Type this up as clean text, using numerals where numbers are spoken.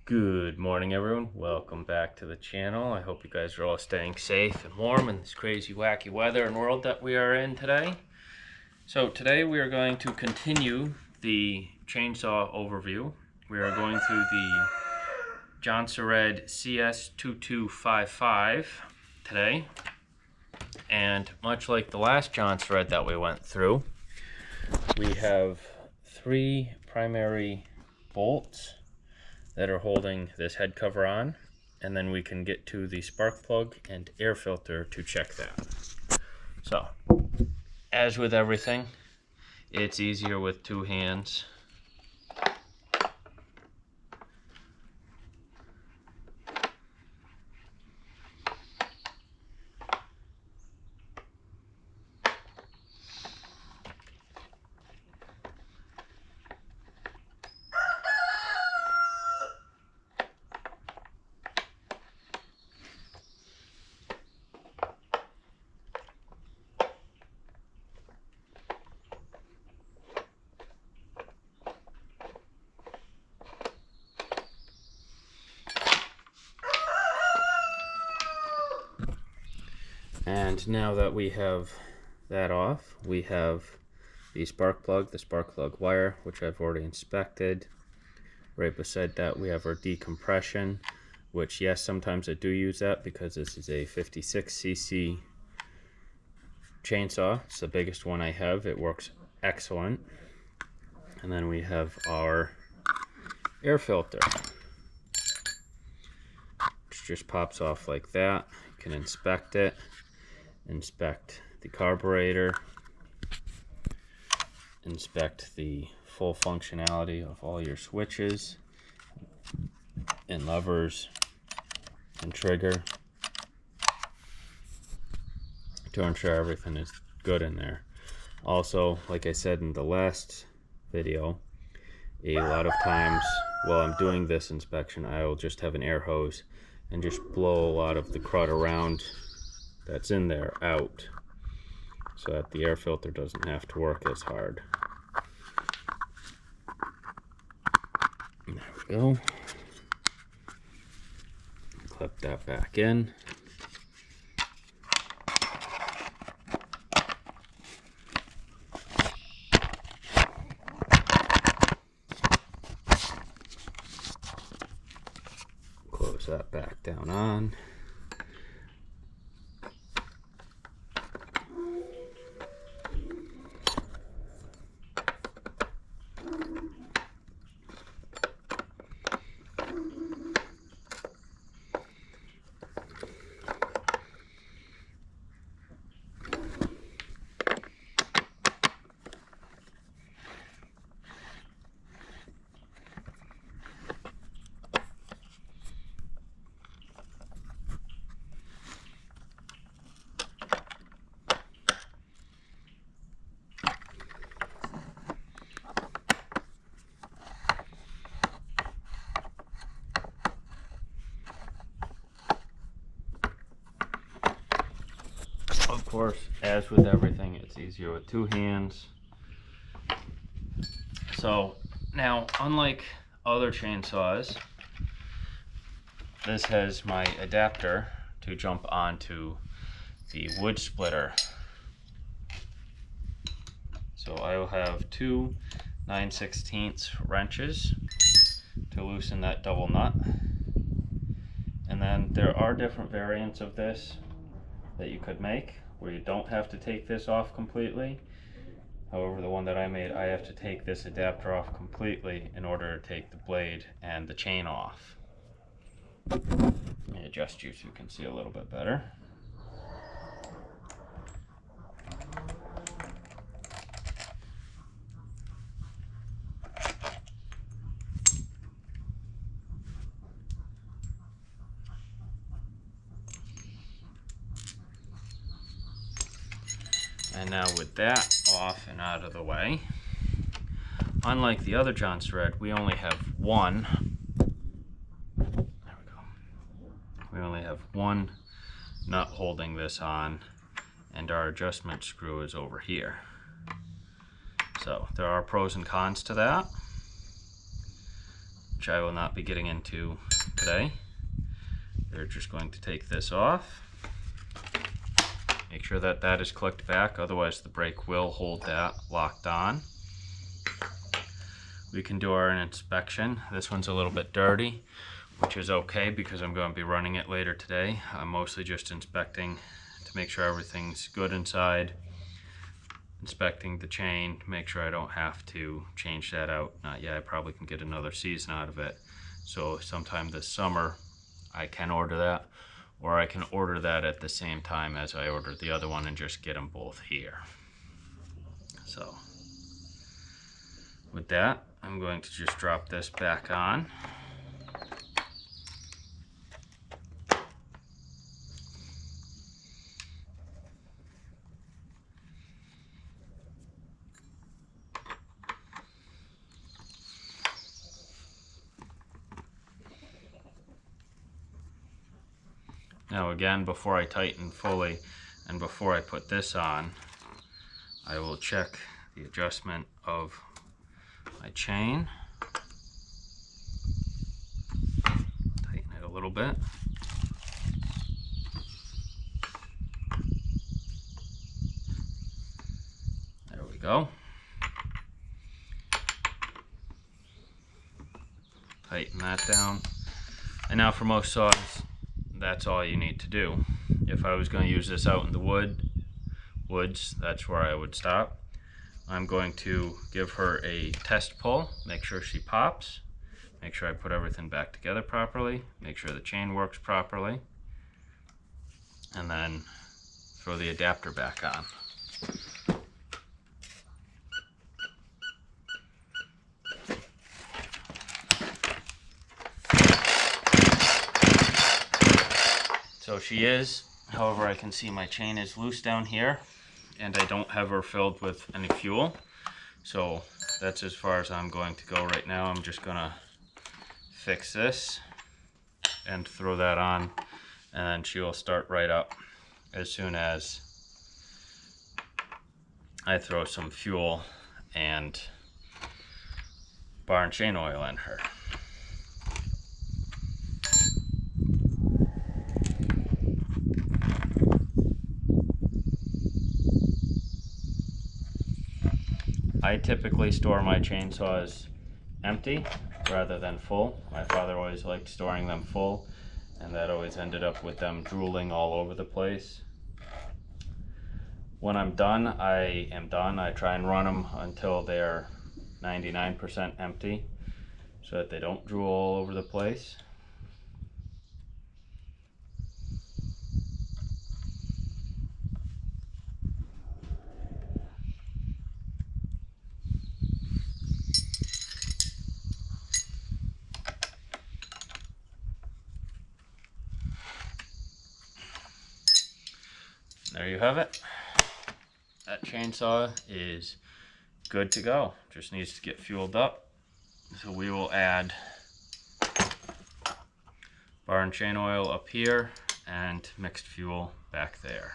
Good morning, everyone. Welcome back to the channel. I hope you guys are all staying safe and warm in this crazy, wacky weather and world that we are in today. So today we are going to continue the chainsaw overview. We are going through the Jonsered cs2255 today. And much like the last Jonsered that we went through, we have three primary bolts that are holding this head cover on, and then we can get to the spark plug and air filter to check that. So, as with everything, it's easier with two hands. And now that we have that off, we have the spark plug wire, which I've already inspected. Right beside that, we have our decompression, which, yes, sometimes I do use that because this is a 56cc chainsaw. It's the biggest one I have. It works excellent. And then we have our air filter, which just pops off like that. You can inspect it. Inspect the carburetor, inspect the full functionality of all your switches and levers and trigger to ensure everything is good in there. Also, like I said in the last video, a lot of times while I'm doing this inspection, I will just have an air hose and just blow a lot of the crud around that's in there out, so that the air filter doesn't have to work as hard. There we go. Clip that back in. Close that back down on. Of course, as with everything, it's easier with two hands. So now, unlike other chainsaws, this has my adapter to jump onto the wood splitter. So I will have two 9/16 wrenches to loosen that double nut. And then there are different variants of this that you could make where you don't have to take this off completely. However, the one that I made, I have to take this adapter off completely in order to take the blade and the chain off. Let me adjust you so you can see a little bit better. And now with that off and out of the way, unlike the other Jonsered, we only have one. There we go. We only have one nut holding this on, and our adjustment screw is over here. So there are pros and cons to that. which I will not be getting into today. We're just going to take this off. Make sure that that is clicked back, otherwise the brake will hold that locked on. We can do our inspection. This one's a little bit dirty, which is okay because I'm going to be running it later today. I'm mostly just inspecting to make sure everything's good inside. Inspecting the chain to make sure I don't have to change that out. Not yet, I probably can get another season out of it. So sometime this summer I can order that, or I can order that at the same time as I ordered the other one and just get them both here. So with that, I'm going to just drop this back on. Now again, before I tighten fully and before I put this on, I will check the adjustment of my chain. Tighten it a little bit. There we go. Tighten that down. And now for most saws, that's all you need to do. If I was going to use this out in the woods, that's where I would stop. I'm going to give her a test pull, make sure she pops, make sure I put everything back together properly, make sure the chain works properly, and then throw the adapter back on. So she is, however I can see my chain is loose down here and I don't have her filled with any fuel. So that's as far as I'm going to go right now. I'm just gonna fix this and throw that on, and then she will start right up as soon as I throw some fuel and bar and chain oil in her. I typically store my chainsaws empty rather than full. My father always liked storing them full, and that always ended up with them drooling all over the place. When I'm done, I am done. I try and run them until they're 99% empty so that they don't drool all over the place. There you have it. That chainsaw is good to go. Just needs to get fueled up. So we will add bar and chain oil up here and mixed fuel back there.